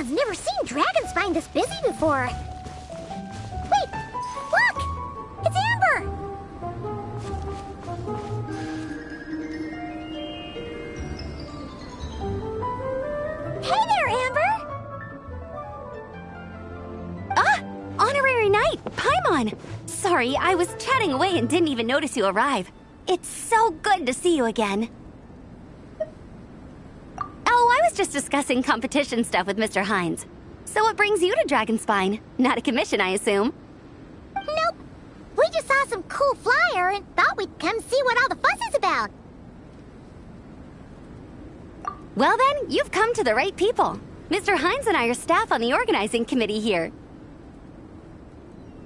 Paimon's never seen Dragonspine this busy before. Wait! Look! It's Amber! Hey there, Amber! Honorary Knight, Paimon! Sorry, I was chatting away and didn't even notice you arrive. It's so good to see you again. Oh, I was just discussing competition stuff with Mr. Hines. So what brings you to Dragonspine? Not a commission, I assume? Nope. We just saw some cool flyer and thought we'd come see what all the fuss is about. Well then, you've come to the right people. Mr. Hines and I are staff on the organizing committee here.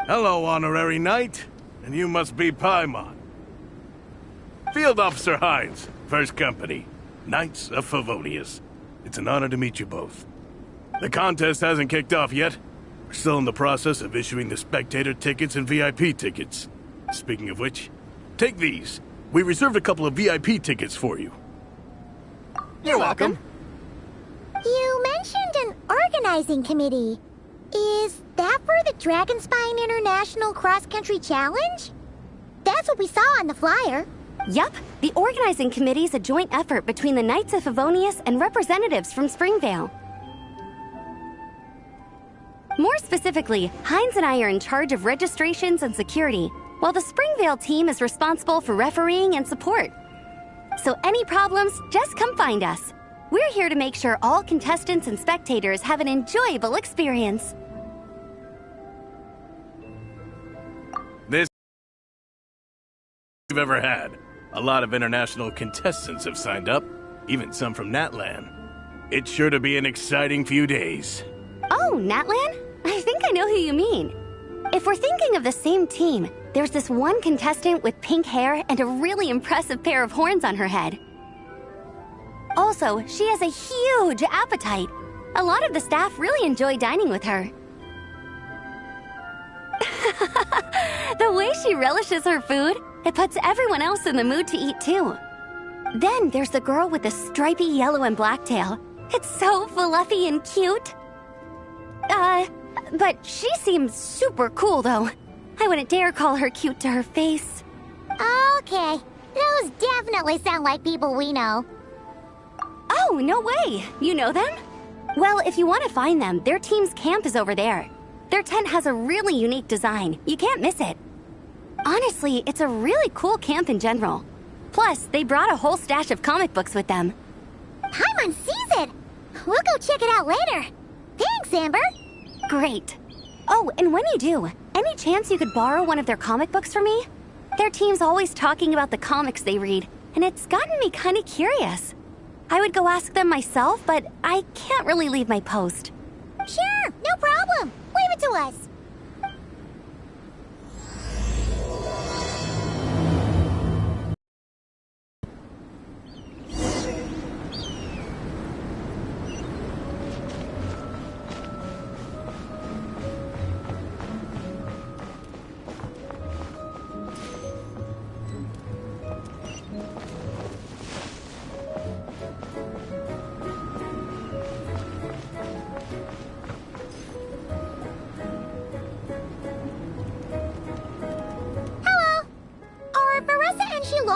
Hello, Honorary Knight. And you must be Paimon. Field Officer Hines, First Company, Knights of Favonius. It's an honor to meet you both. The contest hasn't kicked off yet. We're still in the process of issuing the spectator tickets and VIP tickets. Speaking of which, take these. We reserved a couple of VIP tickets for you. You're welcome. You mentioned an organizing committee. Is that for the Dragonspine International Cross Country Challenge? That's what we saw on the flyer. Yup, the organizing committee is a joint effort between the Knights of Favonius and representatives from Springvale. More specifically, Hines and I are in charge of registrations and security, while the Springvale team is responsible for refereeing and support. So any problems, just come find us. We're here to make sure all contestants and spectators have an enjoyable experience. This we've ever had. A lot of international contestants have signed up, even some from Natlan. It's sure to be an exciting few days. Oh, Natlan? I think I know who you mean. If we're thinking of the same team, there's this one contestant with pink hair and a really impressive pair of horns on her head. Also, she has a huge appetite. A lot of the staff really enjoy dining with her. The way she relishes her food, it puts everyone else in the mood to eat too. Then there's the girl with the stripy yellow and black tail. It's so fluffy and cute. But she seems super cool though. I wouldn't dare call her cute to her face. Okay, those definitely sound like people we know. Oh, no way! You know them? Well, if you want to find them, their team's camp is over there. Their tent has a really unique design. You can't miss it. Honestly, it's a really cool camp in general. Plus, they brought a whole stash of comic books with them. Paimon sees it! We'll go check it out later. Thanks, Amber! Great. Oh, and when you do, any chance you could borrow one of their comic books for me? Their team's always talking about the comics they read, and it's gotten me kind of curious. I would go ask them myself, but I can't really leave my post. Sure, no problem. Leave it to us.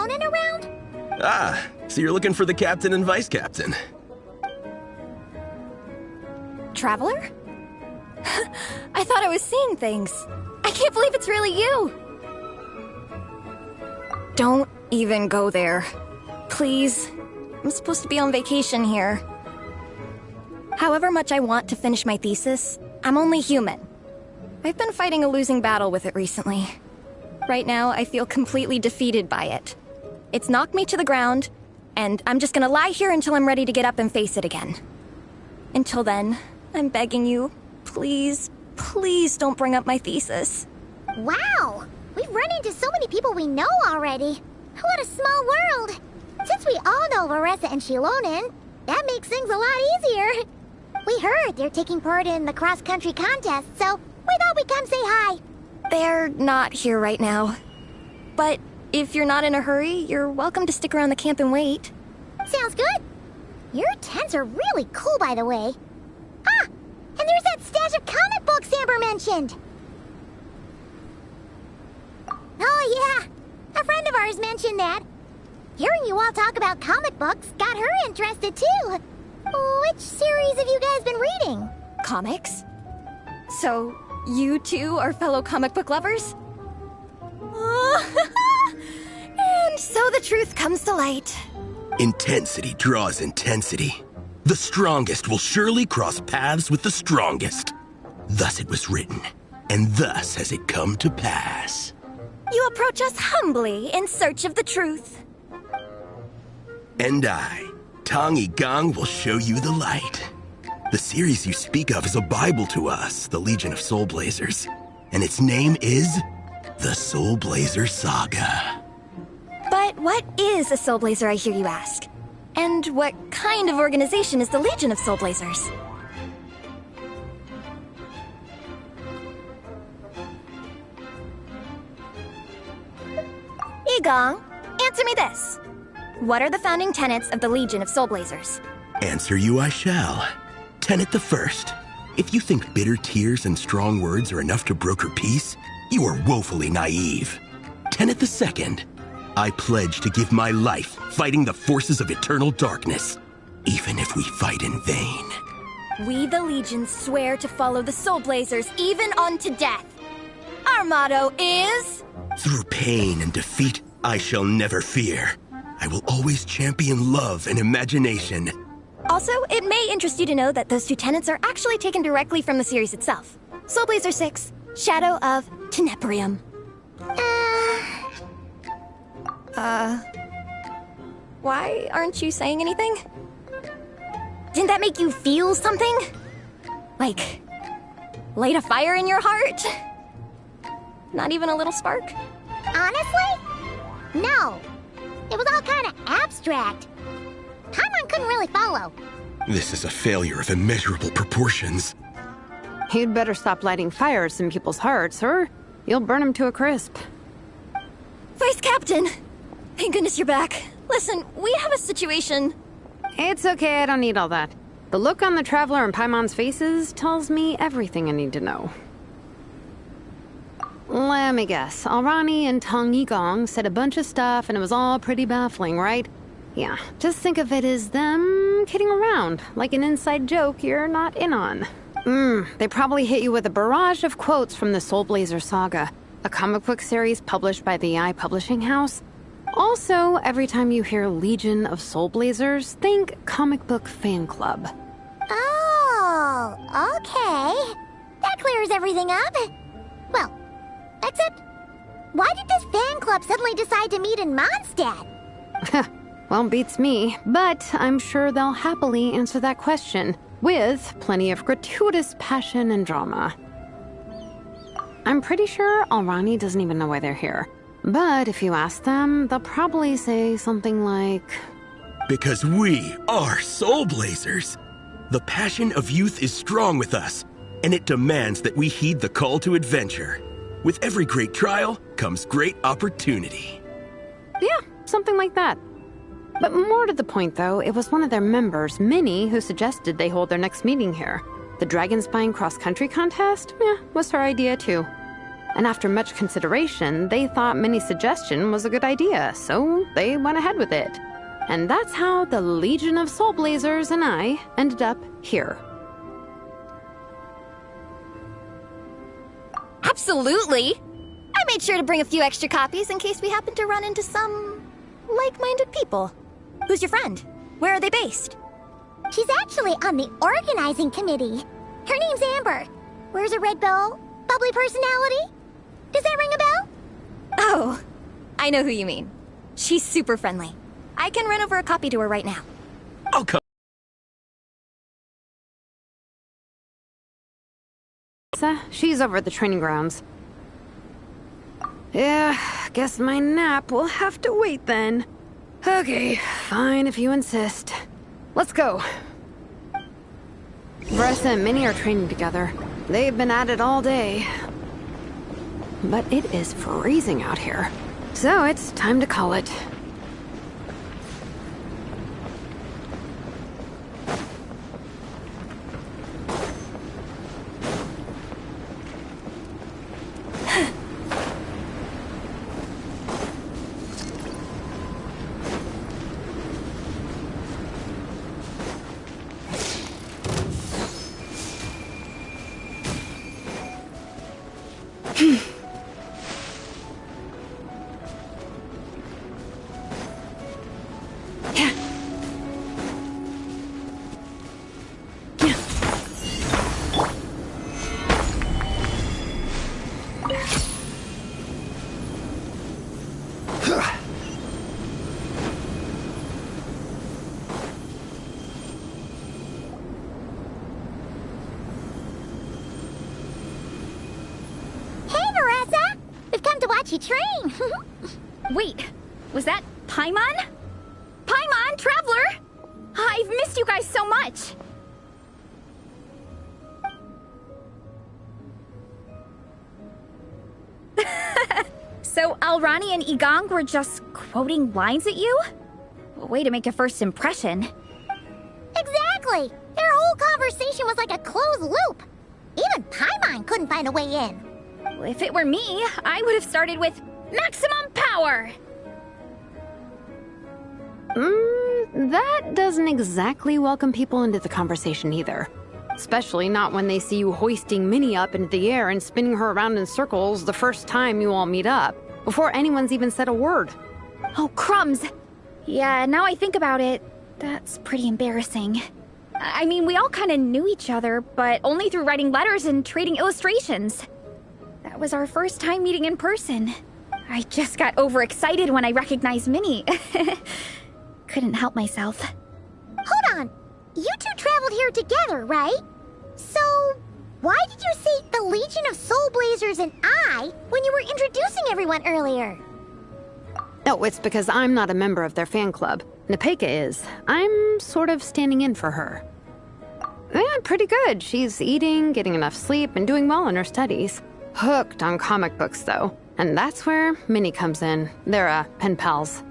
Around? Ah, so you're looking for the captain and vice captain. Traveler? I thought I was seeing things. I can't believe it's really you! Don't even go there. Please. I'm supposed to be on vacation here. However much I want to finish my thesis, I'm only human. I've been fighting a losing battle with it recently. Right now, I feel completely defeated by it. It's knocked me to the ground, and I'm just gonna lie here until I'm ready to get up and face it again. Until then, I'm begging you, please, please don't bring up my thesis. Wow! We've run into so many people we know already. What a small world! Since we all know Varessa and Shilonen, that makes things a lot easier. We heard they're taking part in the cross-country contest, so we thought we'd come say hi. They're not here right now. But if you're not in a hurry, you're welcome to stick around the camp and wait. Sounds good. Your tents are really cool, by the way. Ah, stash of comic books Amber mentioned! Oh yeah, a friend of ours mentioned that. Hearing you all talk about comic books got her interested too. Which series have you guys been reading? Comics? So, you two are fellow comic book lovers? And so the truth comes to light. Intensity draws intensity. The strongest will surely cross paths with the strongest. Thus it was written, and thus has it come to pass. You approach us humbly in search of the truth. And I, Tong Yigang, will show you the light. The series you speak of is a Bible to us, the Legion of Soulblazers. And its name is the Soulblazer Saga. But what is a Soulblazer, I hear you ask? And what kind of organization is the Legion of Soulblazers? Yigang, answer me this. What are the founding tenets of the Legion of Soulblazers? Answer you I shall. Tenet the first. If you think bitter tears and strong words are enough to broker peace, you are woefully naive. Tenet the second. I pledge to give my life fighting the forces of eternal darkness, even if we fight in vain. We, the Legion, swear to follow the Soulblazers even unto death. Our motto is... Through pain and defeat, I shall never fear. I will always champion love and imagination. Also, it may interest you to know that those two tenets are actually taken directly from the series itself. Soulblazer 6, Shadow of Tenebrium. Why aren't you saying anything? Didn't that make you feel something? Like, light a fire in your heart? Not even a little spark? Honestly? No. It was all kind of abstract. Paimon couldn't really follow. This is a failure of immeasurable proportions. You'd better stop lighting fires in people's hearts, or you'll burn them to a crisp. Vice Captain! Thank goodness you're back. Listen, we have a situation. It's okay, I don't need all that. The look on the Traveler and Paimon's faces tells me everything I need to know. Let me guess. Alrani and Tong Yigang said a bunch of stuff and it was all pretty baffling, right? Yeah, just think of it as them kidding around, like an inside joke you're not in on. They probably hit you with a barrage of quotes from the Soulblazer Saga, a comic book series published by the AI Publishing House. Also, every time you hear Legion of Soulblazers, think comic book fan club. Oh, okay. That clears everything up. Well, except, why did this fan club suddenly decide to meet in Mondstadt? Well, beats me, but I'm sure they'll happily answer that question, with plenty of gratuitous passion and drama. I'm pretty sure Alrani doesn't even know why they're here. But if you ask them, they'll probably say something like... Because we are Soulblazers. The passion of youth is strong with us, and it demands that we heed the call to adventure. With every great trial comes great opportunity. Yeah, something like that. But more to the point, though, it was one of their members, Minnie, who suggested they hold their next meeting here. The Dragon Spine cross-country contest? Yeah, was her idea, too. And after much consideration, they thought Minnie's suggestion was a good idea, so they went ahead with it. And that's how the Legion of Soulblazers and I ended up here. Absolutely! I made sure to bring a few extra copies in case we happen to run into some... like-minded people. Who's your friend? Where are they based? She's actually on the organizing committee. Her name's Amber. Wears a red bow, bubbly personality. Does that ring a bell? Oh, I know who you mean. She's super friendly. I can run over a copy to her right now. I'll come. She's over at the training grounds. Yeah, guess my nap will have to wait then. Okay, fine if you insist. Let's go. Vressa and Minnie are training together. They've been at it all day. But it is freezing out here. So it's time to call it. you train. Wait, was that Paimon? Paimon, Traveler! I've missed you guys so much! So Alrani and Igong were just quoting lines at you? Way to make a first impression. Exactly! Their whole conversation was like a closed loop. Even Paimon couldn't find a way in. If it were me, I would have started with maximum power! That doesn't exactly welcome people into the conversation either. Especially not when they see you hoisting Minnie up into the air and spinning her around in circles the first time you all meet up, before anyone's even said a word. Oh, crumbs! Yeah, now I think about it, that's pretty embarrassing. I mean, we all kind of knew each other, but only through writing letters and trading illustrations. That was our first time meeting in person. I just got overexcited when I recognized Minnie. Couldn't help myself. Hold on. You two traveled here together, right? So, why did you say the Legion of Soulblazers and I when you were introducing everyone earlier? No, it's because I'm not a member of their fan club. Nepeka is. I'm sort of standing in for her. Yeah, pretty good. She's eating, getting enough sleep, and doing well in her studies. Hooked on comic books, though. And that's where Minnie comes in. They're, pen pals.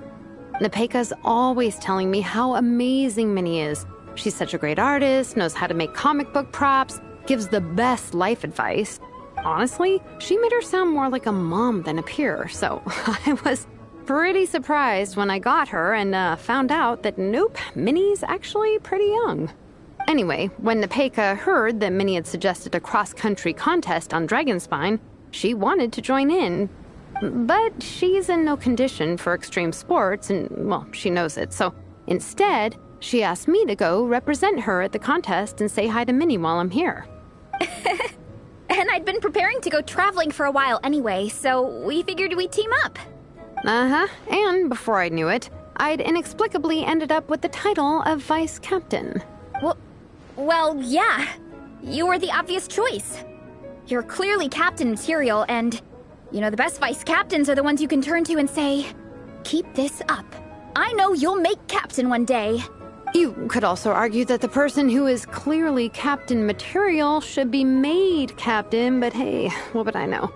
Nepeka's always telling me how amazing Minnie is. She's such a great artist, knows how to make comic book props, gives the best life advice. Honestly, she made her sound more like a mom than a peer, so I was pretty surprised when I got her and found out that nope, Minnie's actually pretty young. Anyway, when Nepeka heard that Minnie had suggested a cross-country contest on Dragonspine, she wanted to join in. But she's in no condition for extreme sports, and, well, she knows it. So instead, she asked me to go represent her at the contest and say hi to Minnie while I'm here. And I'd been preparing to go traveling for a while anyway, so we figured we'd team up. Uh-huh. And before I knew it, I'd inexplicably ended up with the title of vice captain. Well, yeah. You were the obvious choice. You're clearly captain material, and you know, the best vice captains are the ones you can turn to and say, keep this up. I know you'll make captain one day. You could also argue that the person who is clearly captain material should be made captain, but hey, what would I know?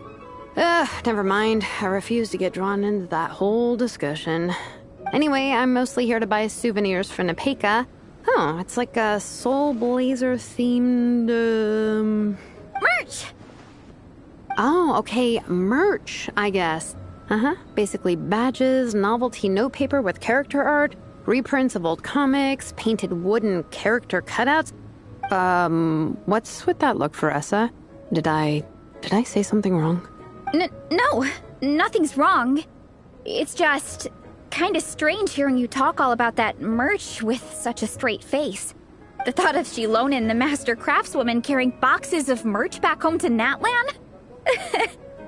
Never mind. I refuse to get drawn into that whole discussion. Anyway, I'm mostly here to buy souvenirs for Nepeka. Oh, it's like a Soulblazer themed, Merch! Oh, okay, merch, I guess. Basically badges, novelty notepaper with character art, reprints of old comics, painted wooden character cutouts. What's with that look, Faressa? Did I say something wrong? No, nothing's wrong. It's just kind of strange hearing you talk all about that merch with such a straight face. The thought of Shilonin, the master craftswoman, carrying boxes of merch back home to Natlan?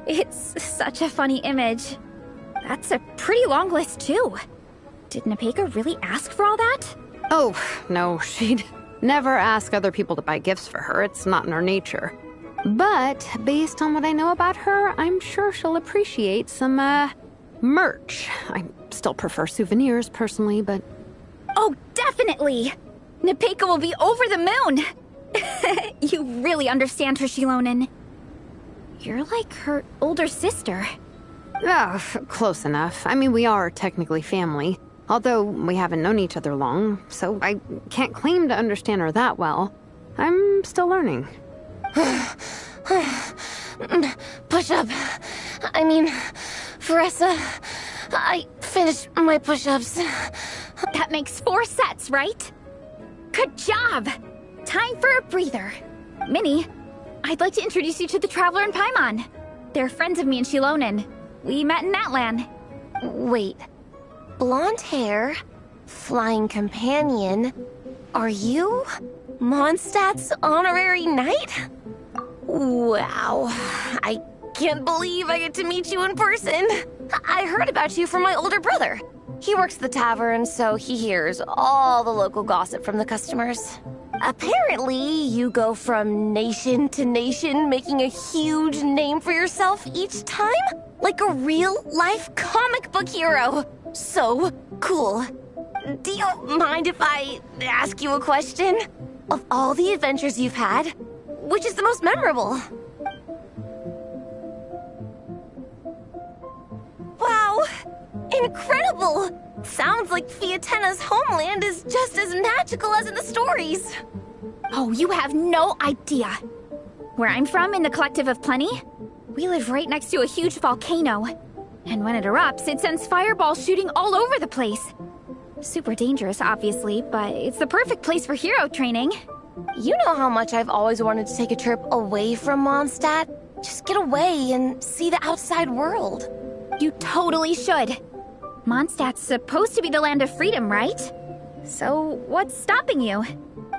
It's such a funny image. That's a pretty long list, too. Did Nepeka really ask for all that? Oh, no, she'd never ask other people to buy gifts for her. It's not in her nature. But based on what I know about her, I'm sure she'll appreciate some, merch. I still prefer souvenirs, personally, but... Oh, definitely! Nepeka will be over the moon! You really understand her, Shilonin. You're like her older sister. Oh, close enough. I mean, we are technically family. Although we haven't known each other long, so I can't claim to understand her that well. I'm still learning. Push-up. I mean, Faressa, I finished my push-ups. That makes 4 sets, right? Good job! Time for a breather. Minnie, I'd like to introduce you to the Traveler and Paimon. They're friends of me and Shilonin. We met in Natlan. Wait. Blonde hair, flying companion. Are you Mondstadt's honorary knight? Wow. I can't believe I get to meet you in person. I heard about you from my older brother. He works at the tavern, so he hears all the local gossip from the customers. Apparently, you go from nation to nation, making a huge name for yourself each time? Like a real-life comic book hero. So cool. Do you mind if I ask you a question? Of all the adventures you've had, which is the most memorable? Wow! Incredible! Sounds like Fiatenna's homeland is just as magical as in the stories. Oh, you have no idea. Where I'm from, in the Collective of Plenty, we live right next to a huge volcano. And when it erupts, it sends fireballs shooting all over the place. Super dangerous, obviously, but it's the perfect place for hero training. You know how much I've always wanted to take a trip away from Mondstadt? Just get away and see the outside world. You totally should. Mondstadt's supposed to be the land of freedom, right? So, what's stopping you?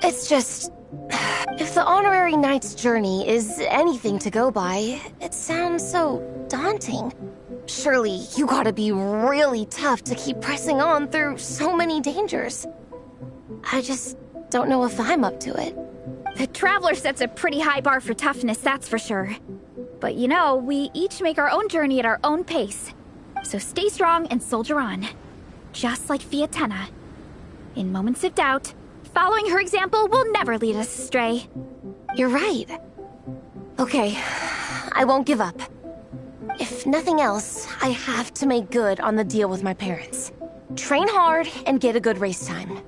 It's just... if the honorary knight's journey is anything to go by, it sounds so daunting. Surely you gotta be really tough to keep pressing on through so many dangers. I just don't know if I'm up to it. The Traveler sets a pretty high bar for toughness, that's for sure. But you know, we each make our own journey at our own pace. So stay strong and soldier on. Just like Fiatenna. In moments of doubt, following her example will never lead us astray. You're right. Okay, I won't give up. If nothing else, I have to make good on the deal with my parents. Train hard and get a good race time.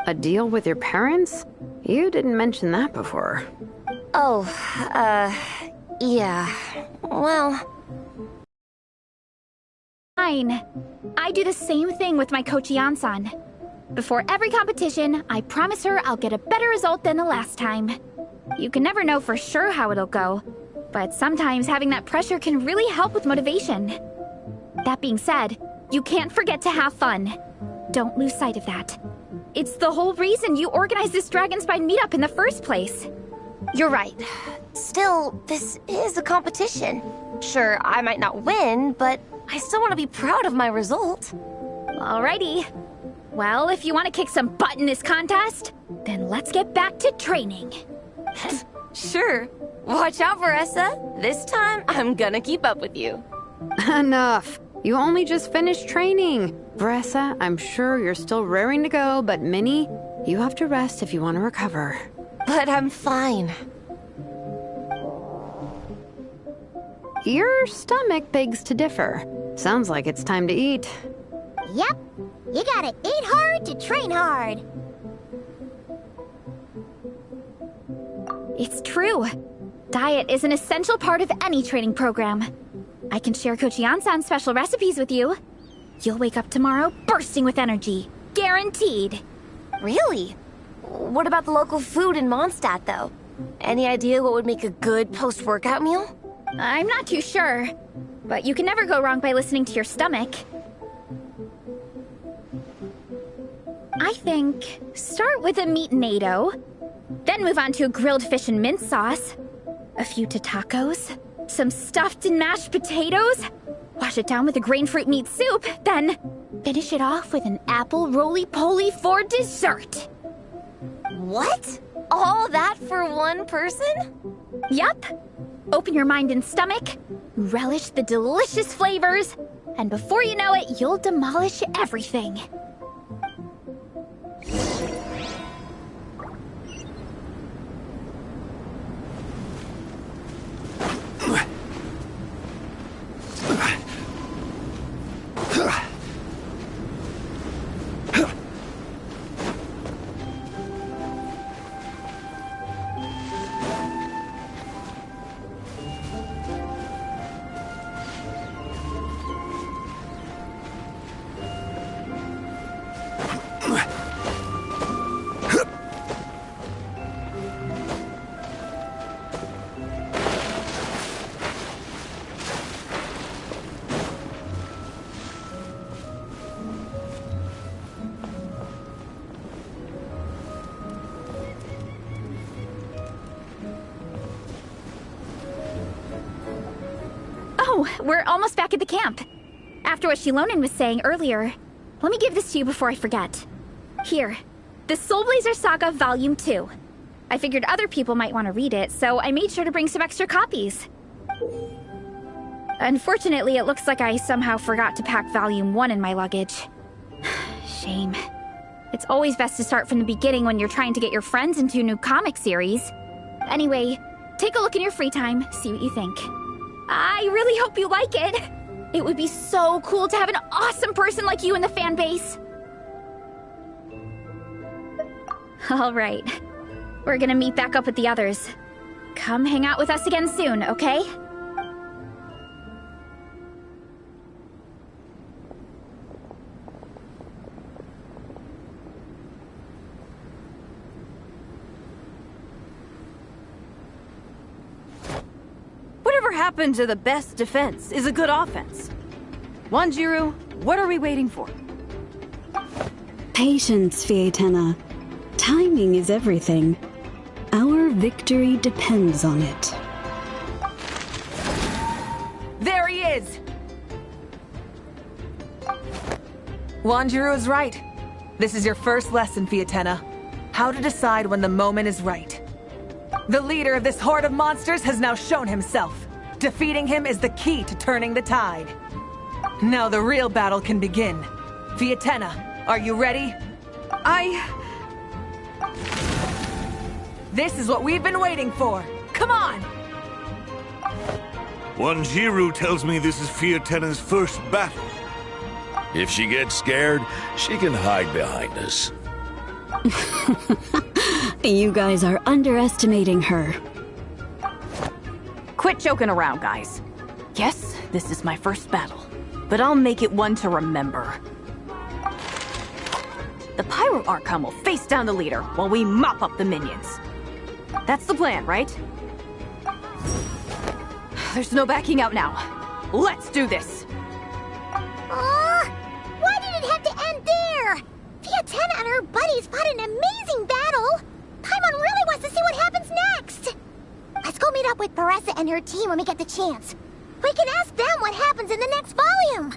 A deal with your parents? You didn't mention that before. Oh, yeah. Well... Fine. I do the same thing with my coach Yan-san. Before every competition, I promise her I'll get a better result than the last time. You can never know for sure how it'll go, but sometimes having that pressure can really help with motivation. That being said, you can't forget to have fun. Don't lose sight of that. It's the whole reason you organized this Dragonspine meetup in the first place. You're right. Still, this is a competition. Sure, I might not win, but I still want to be proud of my result. Alrighty. Well, if you want to kick some butt in this contest, then let's get back to training. Sure. Watch out, Veressa. This time, I'm gonna keep up with you. Enough. You only just finished training. Veressa, I'm sure you're still raring to go, but Minnie, you have to rest if you want to recover. But I'm fine. Your stomach begs to differ. Sounds like it's time to eat. Yep. You gotta eat hard to train hard. It's true. Diet is an essential part of any training program. I can share Coach Yan-san's special recipes with you. You'll wake up tomorrow bursting with energy. Guaranteed. Really? What about the local food in Mondstadt, though? Any idea what would make a good post-workout meal? I'm not too sure, but you can never go wrong by listening to your stomach. I think start with a meat-nado, then move on to a grilled fish and mint sauce, a few tacos, some stuffed and mashed potatoes, wash it down with a grain fruit meat soup, then finish it off with an apple roly-poly for dessert. What? All that for one person? Yup. Open your mind and stomach, relish the delicious flavors, and before you know it, you'll demolish everything. Oh, we're almost back at the camp. After what Shilonen was saying earlier, let me give this to you before I forget. Here, The Soulblazers Saga Volume 2. I figured other people might want to read it, so I made sure to bring some extra copies. Unfortunately, it looks like I somehow forgot to pack Volume 1 in my luggage. Shame. It's always best to start from the beginning when you're trying to get your friends into a new comic series. Anyway, take a look in your free time, see what you think. I really hope you like it. It would be so cool to have an awesome person like you in the fan base. All right. We're gonna meet back up with the others. Come hang out with us again soon, okay? Whatever happened to the best defense is a good offense? Wanjiru, what are we waiting for? Patience, Fietena. Timing is everything. Our victory depends on it. There he is! Wanjiru is right. This is your first lesson, Fietena. How to decide when the moment is right. The leader of this horde of monsters has now shown himself. Defeating him is the key to turning the tide. Now the real battle can begin. Fietena, are you ready? This is what we've been waiting for. Come on! Wanjiru tells me this is Fietena's first battle. If she gets scared, she can hide behind us. You guys are underestimating her. Quit joking around, guys. Yes, this is my first battle, but I'll make it one to remember. The Pyro Archon will face down the leader while we mop up the minions. That's the plan, right? There's no backing out now. Let's do this! Why did it have to end there? Fietena and her buddies fought an amazing battle! Paimon really wants to see what happens next! Let's go meet up with Paressa and her team when we get the chance. We can ask them what happens in the next volume!